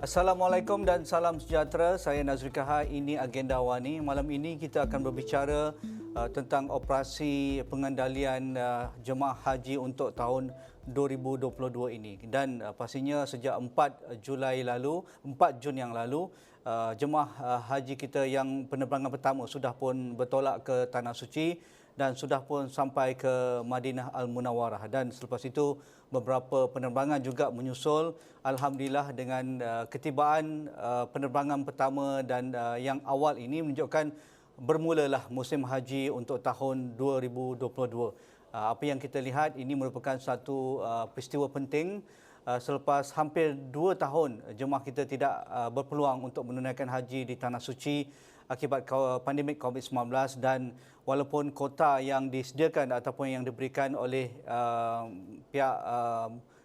Assalamualaikum dan salam sejahtera. Saya Nazri Kahar. Ini Agenda Wani. Malam ini kita akan berbicara tentang operasi pengendalian jemaah haji untuk tahun 2022 ini. Dan pastinya sejak 4 Julai lalu, 4 Jun yang lalu, jemaah haji kita yang penerbangan pertama sudah pun bertolak ke Tanah Suci dan sudah pun sampai ke Madinah Al-Munawwarah, dan selepas itu beberapa penerbangan juga menyusul. Alhamdulillah dengan ketibaan penerbangan pertama dan yang awal ini menunjukkan bermulalah musim haji untuk tahun 2022. Apa yang kita lihat ini merupakan satu peristiwa penting selepas hampir 2 tahun jemaah kita tidak berpeluang untuk menunaikan haji di Tanah Suci akibat pandemik COVID-19, dan walaupun kota yang disediakan ataupun yang diberikan oleh pihak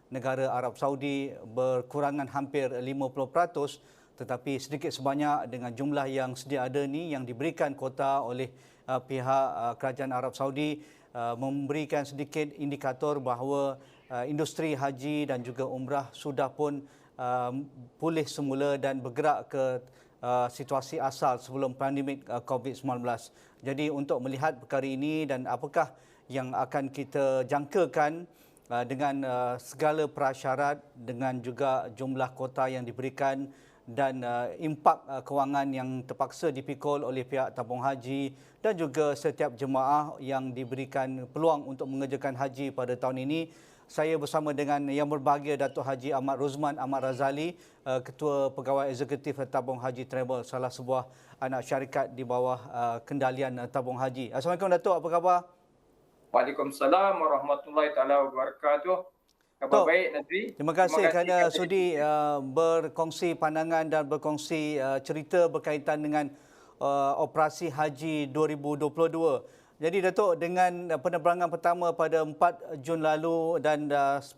negara Arab Saudi berkurangan hampir 50%, tetapi sedikit sebanyak dengan jumlah yang sedia ada ni yang diberikan kota oleh pihak kerajaan Arab Saudi memberikan sedikit indikator bahawa industri haji dan juga umrah sudah pun pulih semula dan bergerak ke situasi asal sebelum pandemik COVID-19. Jadi untuk melihat perkara ini dan apakah yang akan kita jangkakan dengan segala prasyarat, dengan juga jumlah kota yang diberikan dan impak kewangan yang terpaksa dipikul oleh pihak tabung haji dan juga setiap jemaah yang diberikan peluang untuk mengerjakan haji pada tahun ini. Saya bersama dengan Yang Berbahagia Datuk Haji Ahmad Ruzman Ahmad Razali, Ketua Pegawai Eksekutif Tabung Haji Travel, salah sebuah anak syarikat di bawah kendalian Tabung Haji. Assalamualaikum Datuk, apa khabar? Waalaikumsalam warahmatullahi taala wabarakatuh. Khabar Tok, baik, Nazri. terima kasih kerana kerana sudi berkongsi pandangan dan berkongsi cerita berkaitan dengan operasi haji 2022. Jadi Datuk, dengan penerbangan pertama pada 4 Jun lalu dan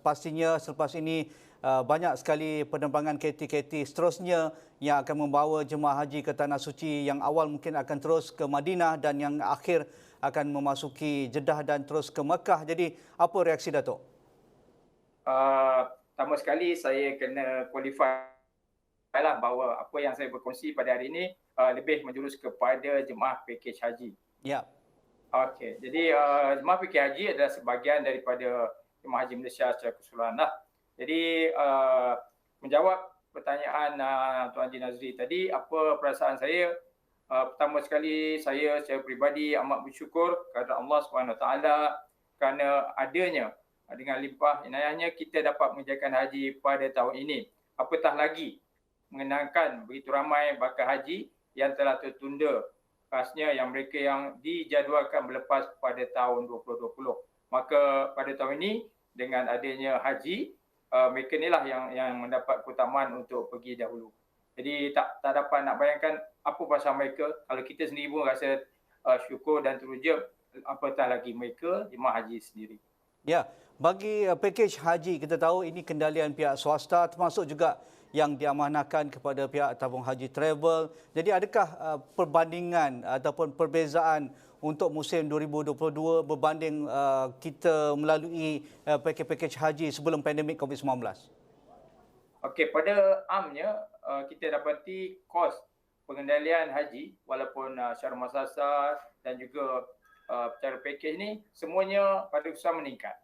pastinya selepas ini banyak sekali penerbangan KT-KT seterusnya yang akan membawa jemaah haji ke Tanah Suci, yang awal mungkin akan terus ke Madinah dan yang akhir akan memasuki Jeddah dan terus ke Mekah. Jadi apa reaksi Datuk? Pertama sekali saya kena qualify lah bahawa apa yang saya berkongsi pada hari ini lebih menjurus kepada jemaah pakej haji. Ya. Okey, jadi jemaah pakej haji adalah sebahagian daripada jemaah haji Malaysia secara keseluruhan lah. Jadi menjawab pertanyaan Tuan Haji Nazri tadi, apa perasaan saya? Pertama sekali saya secara peribadi amat bersyukur kepada Allah SWT kerana adanya dengan limpah inayahnya kita dapat menjalankan haji pada tahun ini. Apatah lagi mengenangkan begitu ramai bakal haji yang telah tertunda, khasnya yang mereka yang dijadualkan berlepas pada tahun 2020. Maka pada tahun ini dengan adanya haji, mereka inilah yang mendapat keutamaan untuk pergi dahulu. Jadi tak dapat nak bayangkan apa perasaan mereka. Kalau kita sendiri pun rasa syukur dan teruja, apatah lagi mereka jemaah haji sendiri. Ya, bagi pakej haji kita tahu ini kendalian pihak swasta, termasuk juga yang diamanahkan kepada pihak tabung haji travel. Jadi adakah perbandingan ataupun perbezaan untuk musim 2022 berbanding kita melalui pakej haji sebelum pandemik COVID-19? Okey, pada amnya kita dapati kos pengendalian haji walaupun secara muasasah dan juga secara pakej ni semuanya pada keseluruhan meningkat.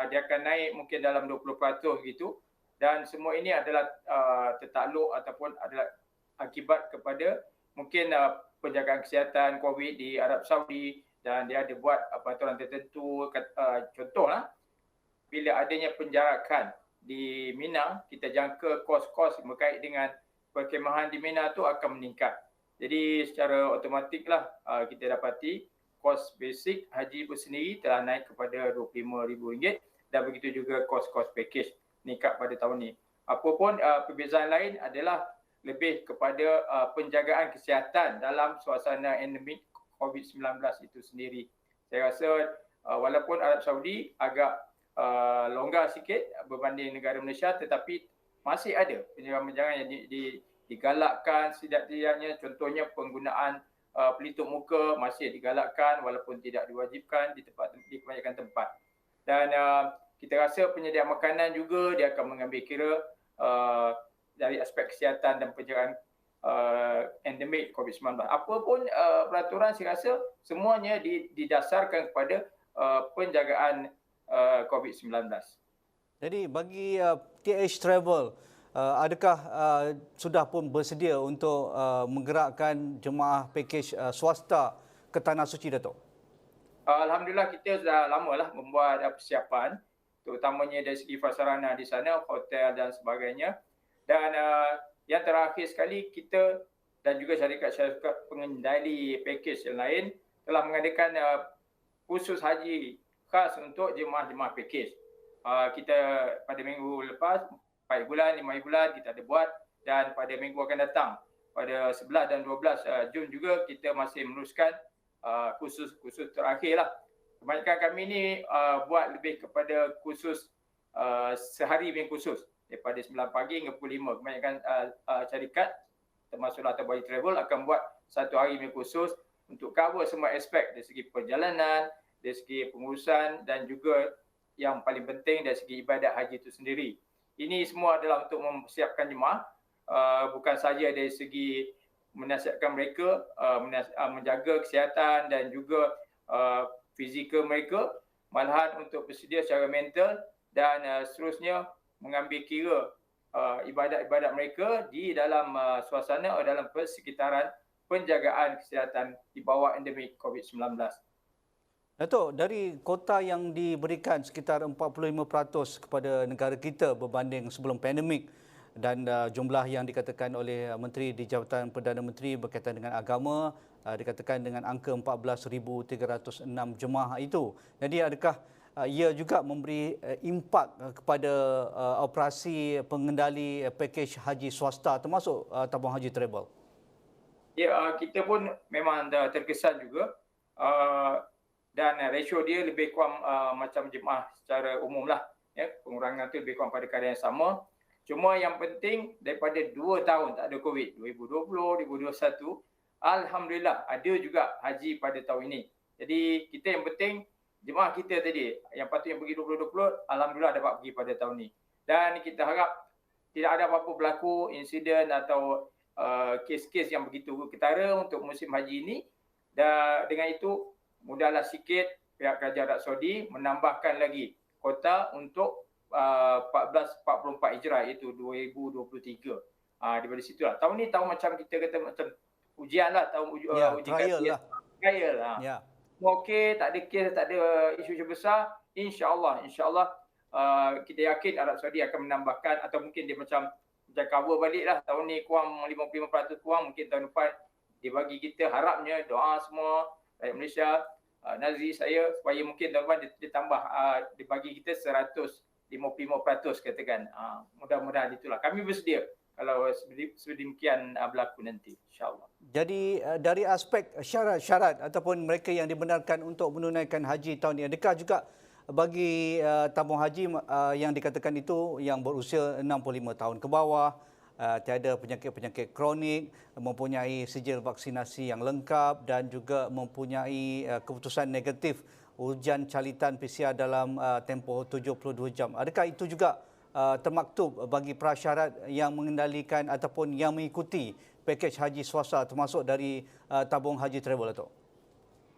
Dia akan naik mungkin dalam 20% gitu, dan semua ini adalah tertakluk ataupun adalah akibat kepada mungkin penjagaan kesihatan COVID di Arab Saudi, dan dia ada buat peraturan tertentu. Contohlah, bila adanya penjarakan di Mina, kita jangka kos-kos berkait dengan perkhemahan di Mina tu akan meningkat. Jadi secara automatiklah kita dapati kos basic haji itu sendiri telah naik kepada RM25,000, dan begitu juga kos-kos package meningkat pada tahun ini. Apapun perbezaan lain adalah lebih kepada penjagaan kesihatan dalam suasana endemik COVID-19 itu sendiri. Saya rasa walaupun Arab Saudi agak longgar sikit berbanding negara Malaysia, tetapi masih ada penjagaan-penjagaan yang digalakkan setidak-tidaknya. Contohnya penggunaan pelitup muka masih digalakkan walaupun tidak diwajibkan di kebanyakan tempat. Dan kita rasa penyedia makanan juga dia akan mengambil kira dari aspek kesihatan dan pencegahan endemik COVID-19. Apapun peraturan, saya rasa semuanya didasarkan kepada penjagaan COVID-19. Jadi bagi TH Travel, adakah sudah pun bersedia untuk menggerakkan jemaah pakej swasta ke Tanah Suci, Dato'? Alhamdulillah, kita sudah lamalah membuat persiapan, terutamanya dari segi prasarana di sana, hotel dan sebagainya. Dan yang terakhir sekali, kita dan juga syarikat-syarikat pengendali pakej yang lain telah mengadakan khusus haji khas untuk jemaah-jemaah pakej. Kita pada minggu lepas, 4 bulan, 5 bulan kita ada buat, dan pada minggu akan datang, pada 11 dan 12 Jun juga kita masih meneruskan khusus terakhir lah. Kebanyakan kami ni buat lebih kepada khusus sehari punya khusus, daripada 9 pagi hingga pukul 5. Kebanyakan syarikat termasuk Latabari Travel akan buat satu hari punya khusus untuk cover semua aspek dari segi perjalanan, dari segi pengurusan dan juga yang paling penting dari segi ibadat haji itu sendiri. Ini semua adalah untuk mempersiapkan jemaah, bukan saja dari segi menasihatkan mereka, menjaga kesihatan dan juga fizikal mereka, malahan untuk bersedia secara mental dan seterusnya mengambil kira ibadat-ibadat mereka di dalam suasana atau dalam persekitaran penjagaan kesihatan di bawah endemik COVID-19. Dato', dari kota yang diberikan sekitar 45% kepada negara kita berbanding sebelum pandemik dan jumlah yang dikatakan oleh Menteri di Jabatan Perdana Menteri berkaitan dengan agama dikatakan dengan angka 14,306 jemaah itu. Jadi adakah ia juga memberi impak kepada operasi pengendali pakej haji swasta termasuk tabung haji travel? Ya, kita pun memang dah terkesan juga. Dan ratio dia lebih kurang macam jemaah secara umum lah. Ya, pengurangan tu lebih kurang pada kadar yang sama. Cuma yang penting daripada 2 tahun tak ada COVID, 2020, 2021, Alhamdulillah ada juga haji pada tahun ini. Jadi kita yang penting jemaah kita tadi yang patutnya pergi 2020, Alhamdulillah dapat pergi pada tahun ini. Dan kita harap tidak ada apa-apa berlaku insiden atau kes-kes yang begitu ketara untuk musim haji ini. Dan dengan itu mudahlah sikit pihak kerajaan Arab Saudi menambahkan lagi kota untuk 1444 Hijrah, iaitu 2023. Daripada situlah. Tahun ni tahun macam kita kata macam ujian lah, tahun uji trial lah. Trial lah. Ya. Okey, tak ada kes, tak ada isu besar. InsyaAllah kita yakin Arab Saudi akan menambahkan atau mungkin dia macam cover balik lah. Tahun ni kurang 55% kurang, mungkin tahun depan dia bagi kita, harapnya doa semua rakyat Malaysia, Nazri saya, supaya mungkin tahun depan dia tambah, dia bagi kita 155% katakan. Mudah-mudahan itulah. Kami bersedia kalau sedemikian berlaku nanti, insyaAllah. Jadi dari aspek syarat-syarat ataupun mereka yang dibenarkan untuk menunaikan haji tahun ini, adakah juga bagi tabung haji yang dikatakan itu yang berusia 65 tahun ke bawah, tiada penyakit-penyakit kronik, mempunyai sijil vaksinasi yang lengkap dan juga mempunyai keputusan negatif ujian calitan PCR dalam tempoh 72 jam. Adakah itu juga termaktub bagi prasyarat yang mengendalikan ataupun yang mengikuti pakej haji swasta termasuk dari tabung haji travel, Dato'?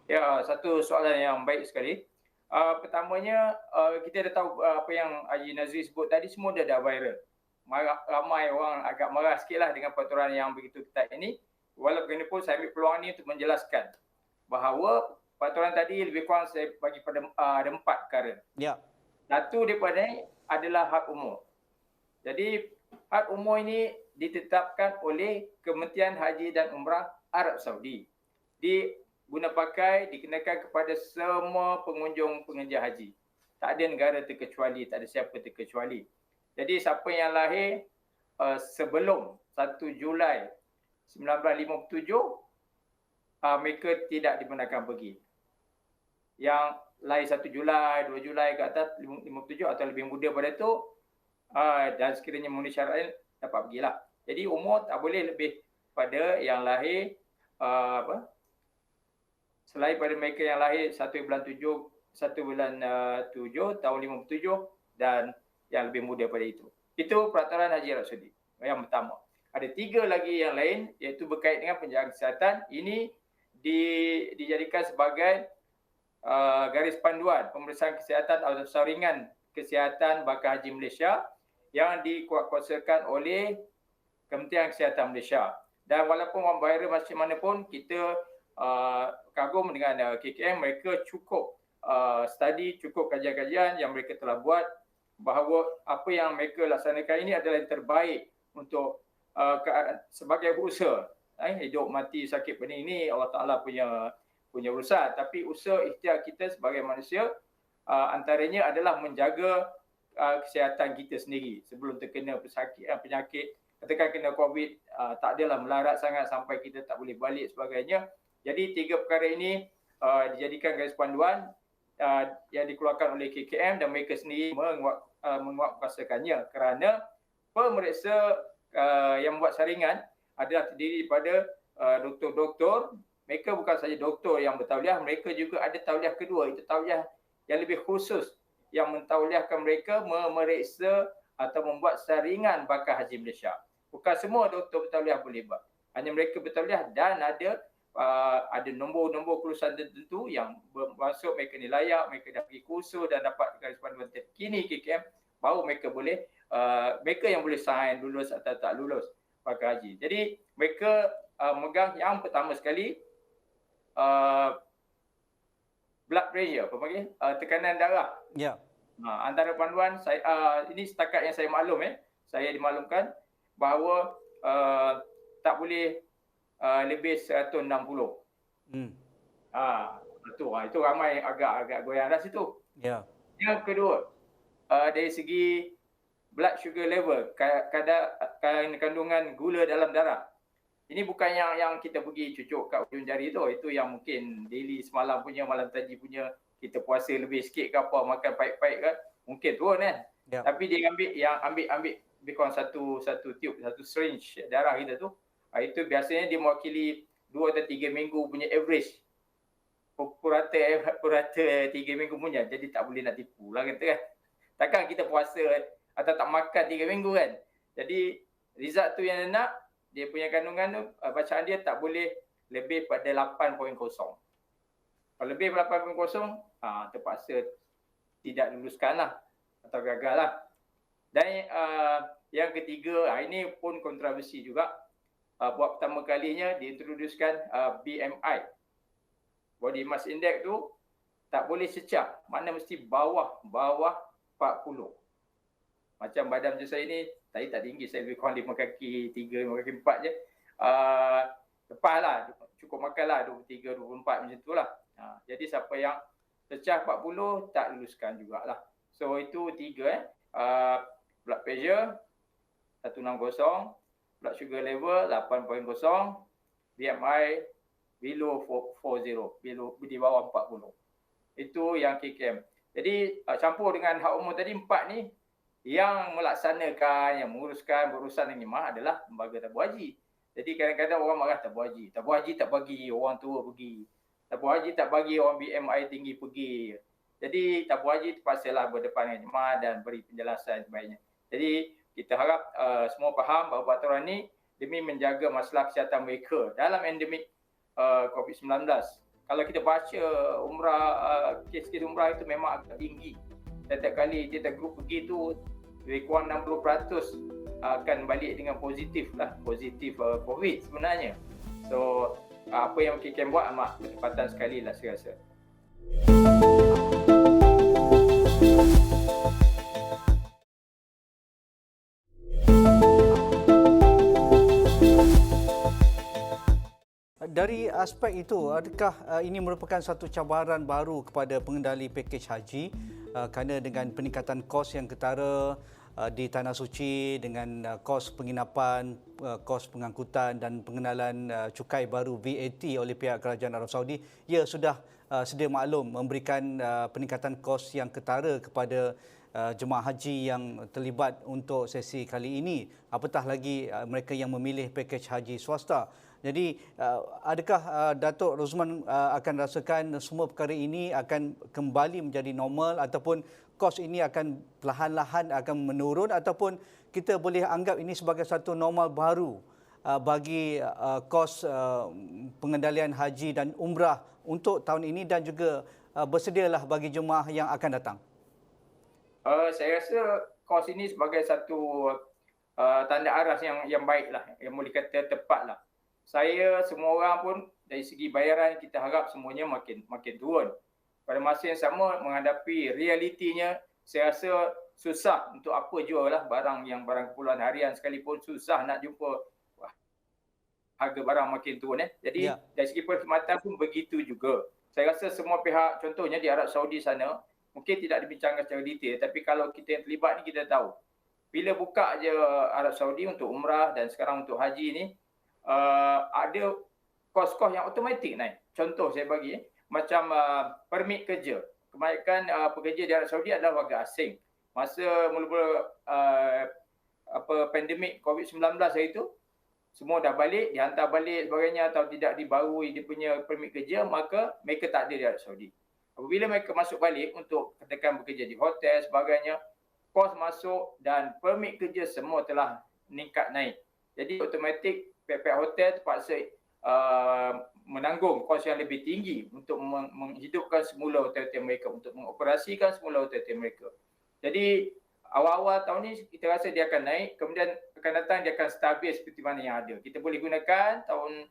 Ya, satu soalan yang baik sekali. Pertamanya, kita dah tahu apa yang Haji Nazri sebut tadi, semua dah viral. Ramai orang agak marah sikitlah dengan peraturan yang begitu ketat ini. Walaupun saya ambil peluang ini untuk menjelaskan bahawa peraturan tadi lebih kurang saya bagi pada ada 4 perkara. Ya. Satu daripada ini adalah hak umur. Jadi hak umur ini ditetapkan oleh Kementerian Haji dan Umrah Arab Saudi. Diguna pakai, dikenakan kepada semua pengunjung pengenja haji. Tak ada negara terkecuali, tak ada siapa terkecuali. Jadi siapa yang lahir sebelum 1 Julai 1957, mereka tidak dibenarkan pergi. Yang lahir 1 Julai, 2 Julai ke atas 57 atau lebih muda pada itu, dan sekiranya memenuhi syarat dapat pergilah. Jadi umur tak boleh lebih pada yang lahir selain pada mereka yang lahir 1 bulan 7 tahun 57 dan yang lebih muda pada itu. Itu peraturan Haji Arab Saudi. yang pertama. Ada 3 lagi yang lain iaitu berkait dengan penjagaan kesihatan. Ini dijadikan sebagai garis panduan pemeriksaan kesihatan atau saringan kesihatan bakal haji Malaysia yang dikuatkuasakan oleh Kementerian Kesihatan Malaysia. Dan walaupun orang viral macam mana pun, kita kagum dengan KKM, mereka cukup study, cukup kajian-kajian yang mereka telah buat bahawa apa yang mereka laksanakan ini adalah yang terbaik untuk sebagai usaha. Hidup mati sakit pening ini Allah Ta'ala punya urusan, tapi usaha ikhtiar kita sebagai manusia antaranya adalah menjaga kesihatan kita sendiri sebelum terkena penyakit. Katakan kena COVID, tak adalah melarat sangat sampai kita tak boleh balik sebagainya. Jadi 3 perkara ini dijadikan garis panduan yang dikeluarkan oleh KKM dan mereka sendiri menguatkuasakannya kerana pemeriksa yang buat saringan adalah terdiri daripada doktor-doktor. Mereka bukan saja doktor yang bertauliah, mereka juga ada tauliah kedua, itu tauliah yang lebih khusus yang mentauliahkan mereka memeriksa atau membuat saringan bakal haji Malaysia. Bukan semua doktor bertauliah boleh buat. Hanya mereka bertauliah dan ada nombor-nombor kelulusan tertentu yang bermaksud mereka ni layak, mereka dah pergi kursus dan dapat garis panduan terkini KKM, baru mereka boleh mereka yang boleh sign lulus atau tak lulus bakal haji. Jadi mereka megang yang pertama sekali blood pressure, apa panggil? Tekanan darah. Ya. Antara panduan saya ini setakat yang saya maklum saya dimaklumkan bahawa tak boleh lebih 160. Itu ramai agak goyang dah situ. Ya. Yang kedua, dari segi blood sugar level, kadar kandungan gula dalam darah. Ini bukan yang kita pergi cucuk kat ujung jari tu. Itu yang mungkin daily semalam punya, malam tadi punya, kita puasa lebih sikit ke apa, makan pahit-pahit kan, mungkin turun kan. Ya. Tapi dia ambil kurang satu tube, satu syringe darah kita tu. Itu biasanya dia mewakili 2 atau 3 minggu punya average. Purata 3 minggu punya. Jadi tak boleh nak tipu lah kata kan. Takkan kita puasa atau tak makan 3 minggu kan. Jadi result tu yang dia nak, dia punya kandungan tu, bacaan dia tak boleh lebih pada 8.0. Kalau lebih pada 8.0, terpaksa tidak luluskan lah atau gagal lah. Dan yang ketiga, ini pun kontroversi juga. Buat pertama kalinya diintroduskan BMI. Body Mass Index tu tak boleh secah. Mana mesti bawah 40. Macam badan macam saya ni, saya tak tinggi, saya lebih kurang 5 kaki 3, 5 kaki 4 je. Lepas lah, cukup makan lah 23, 24 macam tu lah. Jadi siapa yang secah 40, tak luluskan jugalah. So itu 3 blood pressure 160, blood sugar level 8.0, BMI below 40, di bawah 40. Itu yang KKM. Jadi campur dengan hak umum tadi, 4 ni yang melaksanakan, yang menguruskan berurusan dengan jemaah adalah lembaga tabung haji. Jadi kadang-kadang orang marah tabung haji tak bagi, orang tua pergi. Tabung haji tak bagi, orang BMI tinggi pergi. Jadi tabung haji terpaksalah berdepan dengan jemaah dan beri penjelasan sebaiknya. Jadi kita harap semua faham bahawa peraturan ini demi menjaga masalah kesihatan mereka dalam endemik COVID-19. Kalau kita baca kes-kes umrah itu memang agak tinggi. Setiap kali kita grup pergi tu lebih kurang 60% akan balik dengan positif COVID sebenarnya. So apa yang KKM buat amat bertepatan sekali lah saya rasa. Dari aspek itu, adakah ini merupakan satu cabaran baru kepada pengendali pakej haji kerana dengan peningkatan kos yang ketara di Tanah Suci dengan kos penginapan, kos pengangkutan dan pengenalan cukai baru VAT oleh pihak Kerajaan Arab Saudi, ia sudah sedia maklum memberikan peningkatan kos yang ketara kepada jemaah haji yang terlibat untuk sesi kali ini. Apatah lagi mereka yang memilih pakej haji swasta. Jadi adakah Datuk Rosman akan rasakan semua perkara ini akan kembali menjadi normal ataupun kos ini akan perlahan-lahan akan menurun ataupun kita boleh anggap ini sebagai satu normal baru bagi kos pengendalian haji dan umrah untuk tahun ini dan juga bersedialah bagi jemaah yang akan datang? Saya rasa kos ini sebagai satu tanda aras yang baiklah, yang boleh kata tepatlah. Saya semua orang pun dari segi bayaran kita harap semuanya makin turun. Pada masa yang sama menghadapi realitinya, saya rasa susah untuk apa jual lah barang keperluan harian sekalipun susah nak jumpa harga barang makin turun. Jadi dari segi perkhidmatan pun begitu juga. Saya rasa semua pihak, contohnya di Arab Saudi sana, mungkin tidak dibincangkan secara detail, tapi kalau kita yang terlibat ni kita tahu. Bila buka je Arab Saudi untuk umrah dan sekarang untuk haji ni, ada kos-kos yang automatik naik. Contoh saya bagi, macam permit kerja. Kebanyakan pekerja di Arab Saudi adalah warga asing. Masa mula-mula pandemik COVID-19 hari itu, semua dah balik, dihantar balik sebagainya atau tidak dibarui dia punya permit kerja, maka mereka tak ada di Arab Saudi. Apabila mereka masuk balik untuk katakan bekerja di hotel sebagainya, kos masuk dan permit kerja semua telah meningkat naik. Jadi automatik pihak-pihak hotel terpaksa menanggung kos yang lebih tinggi untuk menghidupkan semula hotel-hotel mereka, untuk mengoperasikan semula hotel-hotel mereka. Jadi awal-awal tahun ni kita rasa dia akan naik, kemudian akan datang dia akan stabil seperti mana yang ada. Kita boleh gunakan tahun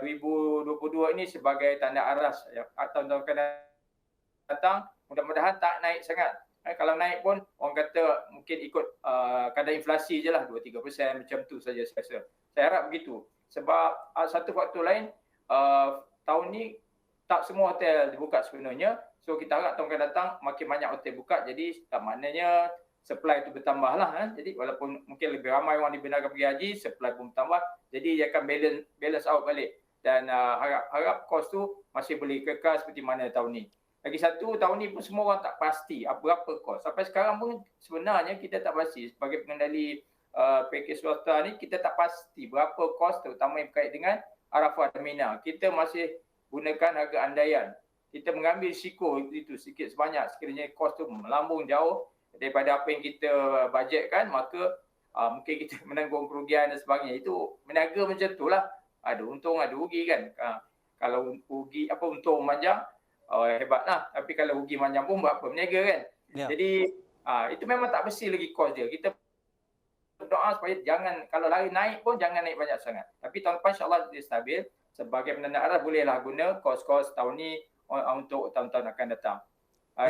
2022 ini sebagai tanda aras atau tahun akan datang, mudah-mudahan tak naik sangat. Kalau naik pun orang kata mungkin ikut kadar inflasi je lah 2-3% macam tu saja saya rasa. Saya harap begitu. Sebab satu faktor lain, tahun ni tak semua hotel dibuka sepenuhnya. So kita harap tahun akan datang makin banyak hotel buka. Jadi maknanya supply itu bertambah lah. Jadi walaupun mungkin lebih ramai orang dibenarkan pergi haji, supply pun bertambah. Jadi dia akan balance out balik. Dan harap kos tu masih boleh kekal seperti mana tahun ni. Lagi satu, tahun ni pun semua orang tak pasti berapa kos. Sampai sekarang pun sebenarnya kita tak pasti. Sebagai pengendali pakej swasta ni, kita tak pasti berapa kos terutama yang berkait dengan Arafah dan Mina. Kita masih gunakan harga andaian. Kita mengambil risiko itu sikit sebanyak. Sekiranya kos tu melambung jauh daripada apa yang kita bajetkan, maka mungkin kita menanggung kerugian dan sebagainya. Itu meniaga macam tu lah. Ada untung, ada rugi kan. Kalau rugi, untung panjang, hebatlah. Tapi kalau rugi panjang pun buat apa? Berniaga kan. Yeah. Jadi itu memang tak pasti lagi kos dia. Kita berdoa supaya jangan, kalau lari naik pun jangan naik banyak sangat. Tapi tahun depan insyaAllah dia stabil. Sebagai penanda arah bolehlah guna kos-kos tahun ni untuk tahun-tahun akan datang.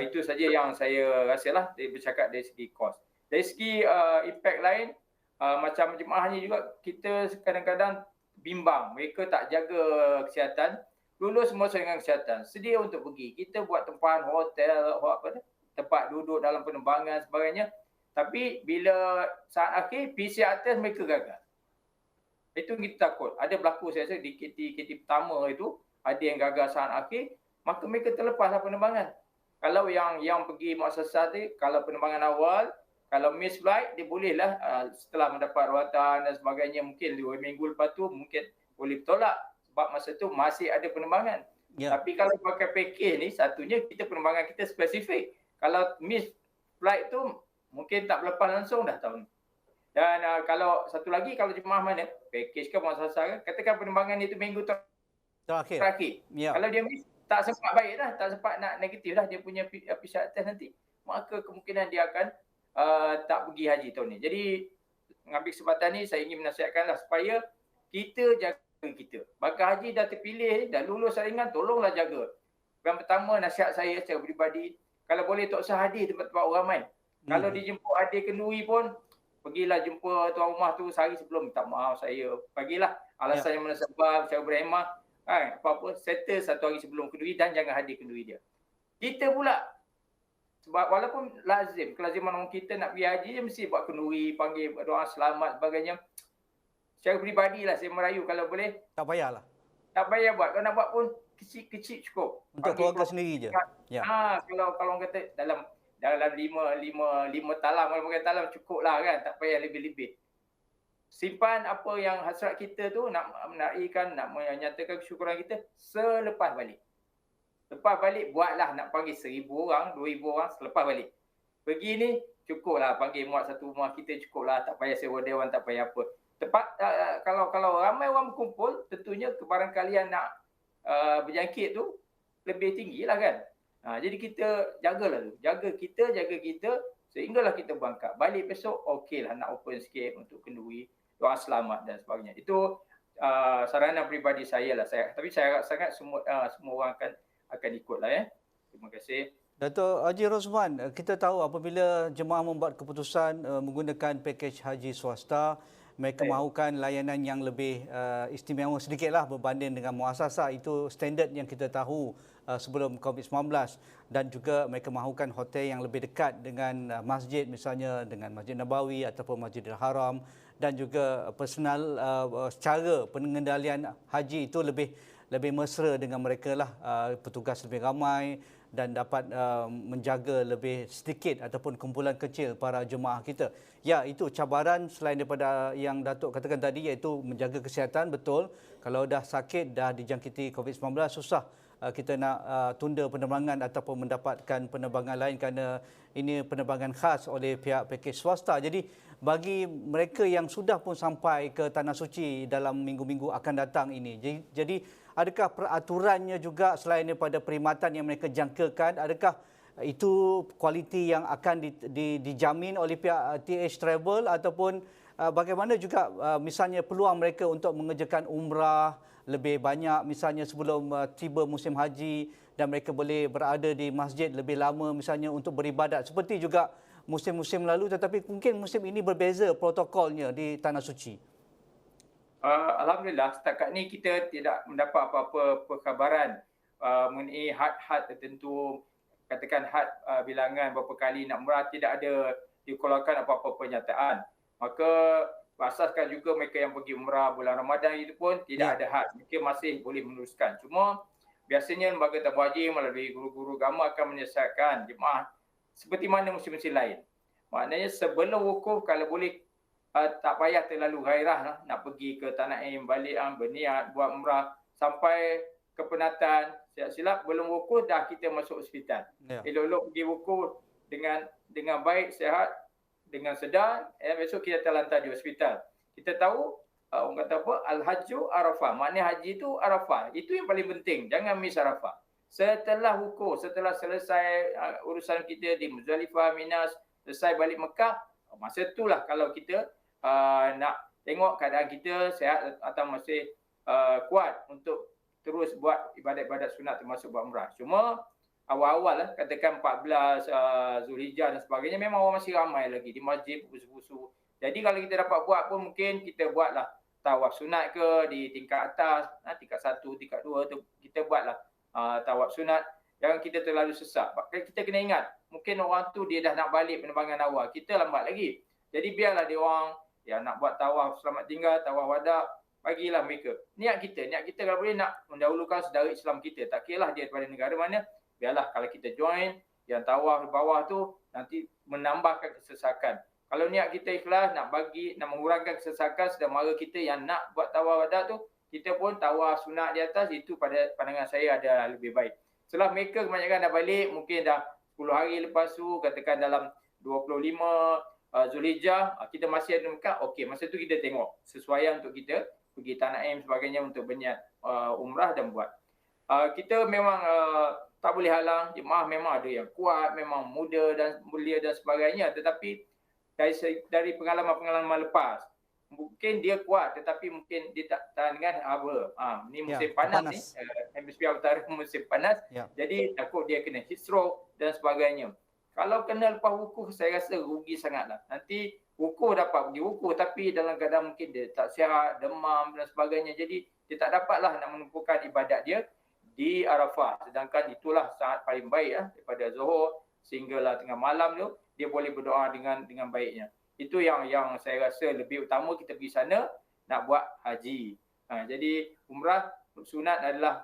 Itu saja yang saya rasalah bercakap dari segi kos. Dari segi impact lain, macam jemaah ni juga kita kadang-kadang bimbang. Mereka tak jaga kesihatan. Dulu semua dengan kesihatan. Sedia untuk pergi. Kita buat tempahan hotel, tempat duduk dalam penerbangan sebagainya. Tapi bila saat akhir, PCR test mereka gagal. Itu kita takut. Ada berlaku saya rasa di KT pertama itu, ada yang gagal saat akhir, maka mereka terlepaslah penerbangan. Kalau yang pergi muassasah tu, kalau penerbangan awal, kalau miss flight, dia bolehlah setelah mendapat rawatan dan sebagainya, mungkin 2 minggu lepas tu mungkin boleh bertolak. Sebab masa tu masih ada penerbangan. Yeah. Tapi kalau pakai pakej ni, satunya kita penerbangan kita spesifik. Kalau miss flight tu, mungkin tak berlepas langsung dah tahun. Dan kalau satu lagi, kalau jemaah mana, pakej ke muassasah ke, katakan penerbangan itu minggu terakhir. Yeah. Kalau dia miss, tak sempat baik dah, tak sempat nak negatif dah dia punya PCR test nanti. Maka kemungkinan dia akan tak pergi haji tahun ni. Jadi, mengambil kesempatan ni, saya ingin menasihatkanlah supaya kita jaga kita. Bakal haji dah terpilih, dah lulus saringan, tolonglah jaga. Yang pertama, nasihat saya secara peribadi, kalau boleh tak usah hadir tempat-tempat orang ramai. Kalau dijemput adik kenduri pun, pergilah jumpa tuan rumah tu sehari sebelum, minta maaf saya. Bagilah alasan yang menasabah, secara berhemah, apa-apa, settle 1 hari sebelum kenduri dan jangan hadir kenduri dia. Kita pula, sebab walaupun lazim, kelaziman orang kita nak pergi haji, dia mesti buat kenduri, panggil doa selamat sebagainya. Secara peribadilah saya merayu kalau boleh. Tak payahlah. Tak payah buat. Kalau nak buat pun kecil-kecil cukup. Untuk keluarga sendiri je. Kalau orang kata dalam 5 talam, kalau pakai talam cukup lah kan. Tak payah lebih-lebih. simpan apa yang hasrat kita tu, nak menaikkan, nak menyatakan kesyukuran kita selepas balik. Lepas balik buatlah, nak panggil 1,000 orang, 2,000 orang selepas balik. Pergi ni cukuplah, panggil muat satu rumah kita cukuplah, tak payah sewa dewan, tak payah apa. Tepat kalau ramai orang berkumpul, tentunya kebarangkalian nak berjangkit tu lebih tinggilah kan. Jadi kita jagalah tu. Jaga kita sehinggalah kita berangkat. Balik besok okeylah, nak open sikit untuk kenduri, doa selamat dan sebagainya. Itu saranan peribadi saya lah. Tapi saya harap sangat semua orang akan ikutlah ya. Terima kasih. Dato' Haji Rosman, kita tahu apabila jemaah membuat keputusan menggunakan pakej haji swasta, mereka mahukan layanan yang lebih istimewa sedikitlah berbanding dengan muasasah. Itu standard yang kita tahu sebelum COVID-19, dan juga mereka mahukan hotel yang lebih dekat dengan masjid, misalnya dengan Masjid Nabawi ataupun Masjidil Haram, dan juga personal secara pengendalian haji itu lebih mesra dengan mereka lah, petugas lebih ramai dan dapat menjaga lebih sedikit ataupun kumpulan kecil para jemaah kita. Ya, itu cabaran selain daripada yang Datuk katakan tadi, iaitu menjaga kesihatan. Betul, kalau dah sakit, dah dijangkiti COVID-19, susah kita nak tunda penerbangan ataupun mendapatkan penerbangan lain kerana ini penerbangan khas oleh pihak pakej swasta. Jadi bagi mereka yang sudah pun sampai ke Tanah Suci dalam minggu-minggu akan datang ini, jadi adakah peraturannya juga selain daripada perkhidmatan yang mereka jangkakan, adakah itu kualiti yang akan dijamin oleh pihak TH Travel, ataupun bagaimana juga misalnya peluang mereka untuk mengerjakan umrah lebih banyak misalnya sebelum tiba musim haji, dan mereka boleh berada di masjid lebih lama misalnya untuk beribadat seperti juga musim-musim lalu, tetapi mungkin musim ini berbeza protokolnya di Tanah Suci. Alhamdulillah, setakat ni kita tidak mendapat apa-apa perkhabaran mengenai had-had tertentu, katakan had bilangan berapa kali nak umrah, tidak ada dikeluarkan apa-apa pernyataan. Maka asaskan juga mereka yang pergi umrah bulan Ramadan itu pun tidak ada had, mereka masih boleh meneruskan. Cuma biasanya lembaga tabung haji melalui guru-guru agama akan menyelesaikan jemaah seperti mana musim-musim lain. Maknanya sebelum wukuf kalau boleh tak payah terlalu gairah lah, nak pergi ke Tanah Aim, balik berniat buat umrah sampai ke penatan, silap-silap belum wukuf dah kita masuk hospital. Elok-elok pergi wukuf dengan baik, sihat, dengan sedar, besok kita terlantar di hospital. Kita tahu orang kata apa, Al-Hajju Arafah, maknanya haji itu Arafah. Itu yang paling penting, jangan miss Arafah. Setelah wukuf, setelah selesai urusan kita di Muzdalifah, Mina, selesai balik Mekah, masa itulah kalau kita nak tengok keadaan kita sihat atau masih kuat untuk terus buat ibadat-ibadat sunat termasuk buat umrah. Cuma awal-awal lah, katakan 14 Zulhijjah dan sebagainya, memang orang masih ramai lagi di masjid, busu-busu. Jadi kalau kita dapat buat pun mungkin kita buatlah tawaf sunat ke di tingkat atas, tingkat 1, tingkat 2 tu kita buatlah tawaf sunat. Jangan kita terlalu sesak. Kita kena ingat, mungkin orang tu dia dah nak balik penerbangan awal, kita lambat lagi. Jadi biarlah dia orang yang nak buat tawaf selamat tinggal, tawaf wada, bagilah mereka. Niat kita kalau boleh nak mendahulukan saudara Islam kita. Tak kira lah dia daripada negara mana, biarlah kalau kita join, yang tawaf di bawah tu nanti menambahkan kesesakan. Kalau niat kita ikhlas, nak mengurangkan kesesakan saudara kita yang nak buat tawaf wada tu, kita pun tawaf sunat di atas, itu pada pandangan saya adalah lebih baik. Setelah mereka kebanyakan dah balik, mungkin dah 10 hari lepas tu, katakan dalam 25 Zulhijjah, kita masih ada Mekah, okey, masa tu kita tengok sesuaian untuk kita pergi Tanah Aim sebagainya untuk berniat umrah dan buat. Kita memang tak boleh halang, jemaah memang ada yang kuat, memang muda dan mulia dan sebagainya, tetapi dari pengalaman-pengalaman lepas, mungkin dia kuat tetapi mungkin dia tak tahan dengan apa. Ni musim panas ni, hemisfera utara musim panas. Jadi takut dia kena heat stroke dan sebagainya. Kalau kena lepas wukuf, saya rasa rugi sangatlah. Nanti wukuf dapat pergi wukuf tapi dalam keadaan mungkin dia tak sihat, demam dan sebagainya. Jadi dia tak dapatlah nak menumpukan ibadat dia di Arafah. Sedangkan itulah saat paling baik daripada Zuhur sehinggalah tengah malam tu dia boleh berdoa dengan baiknya. Itu yang saya rasa lebih utama kita pergi sana nak buat haji. Jadi umrah sunat adalah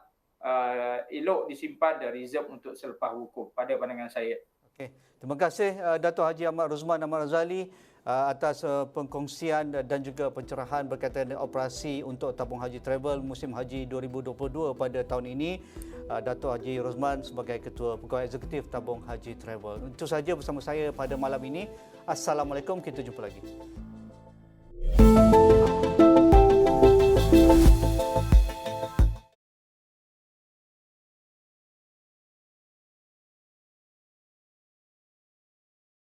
elok disimpan dan reserve untuk selepas wukuf pada pandangan saya. Okay. Terima kasih Dato' Haji Ahmad Rosman Ahmad Razali atas pengkongsian dan juga pencerahan berkaitan dengan operasi untuk tabung haji travel musim haji 2022 pada tahun ini. Dato' Haji Rosman sebagai Ketua Pegawai Eksekutif Tabung Haji Travel. Itu saja bersama saya pada malam ini. Assalamualaikum, kita jumpa lagi.